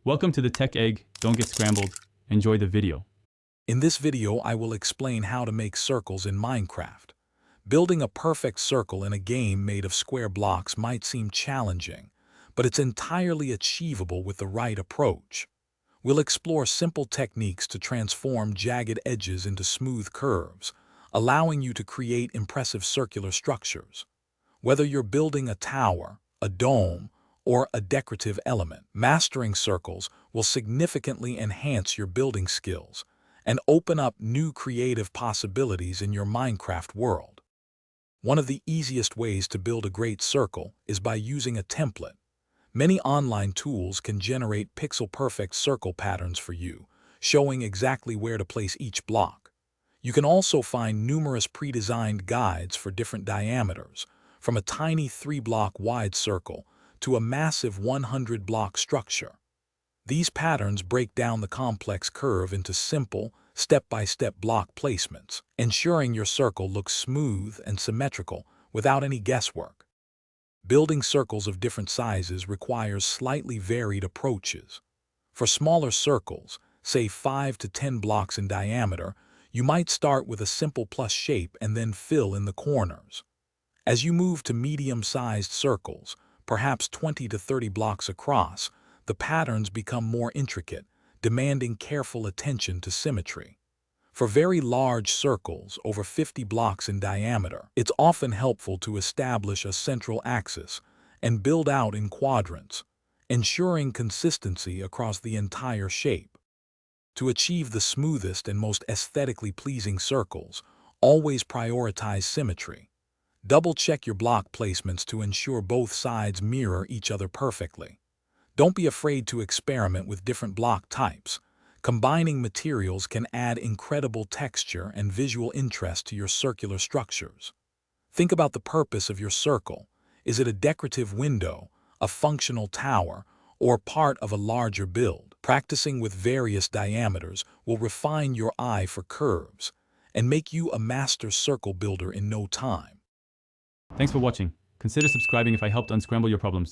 Welcome to the Tech Egg. Don't get scrambled. Enjoy the video. In this video, I will explain how to make circles in Minecraft. Building a perfect circle in a game made of square blocks might seem challenging, but it's entirely achievable with the right approach. We'll explore simple techniques to transform jagged edges into smooth curves, allowing you to create impressive circular structures. Whether you're building a tower, a dome, or a decorative element, mastering circles will significantly enhance your building skills and open up new creative possibilities in your Minecraft world. One of the easiest ways to build a great circle is by using a template. Many online tools can generate pixel-perfect circle patterns for you, showing exactly where to place each block. You can also find numerous pre-designed guides for different diameters, from a tiny 3-block wide circle to a massive 100-block structure. These patterns break down the complex curve into simple, step-by-step block placements, ensuring your circle looks smooth and symmetrical without any guesswork. Building circles of different sizes requires slightly varied approaches. For smaller circles, say 5 to 10 blocks in diameter, you might start with a simple plus shape and then fill in the corners. As you move to medium-sized circles, perhaps 20 to 30 blocks across, the patterns become more intricate, demanding careful attention to symmetry. For very large circles, over 50 blocks in diameter, it's often helpful to establish a central axis and build out in quadrants, ensuring consistency across the entire shape. To achieve the smoothest and most aesthetically pleasing circles, always prioritize symmetry. Double-check your block placements to ensure both sides mirror each other perfectly. Don't be afraid to experiment with different block types. Combining materials can add incredible texture and visual interest to your circular structures. Think about the purpose of your circle. Is it a decorative window, a functional tower, or part of a larger build? Practicing with various diameters will refine your eye for curves and make you a master circle builder in no time. Thanks for watching. Consider subscribing if I helped unscramble your problems.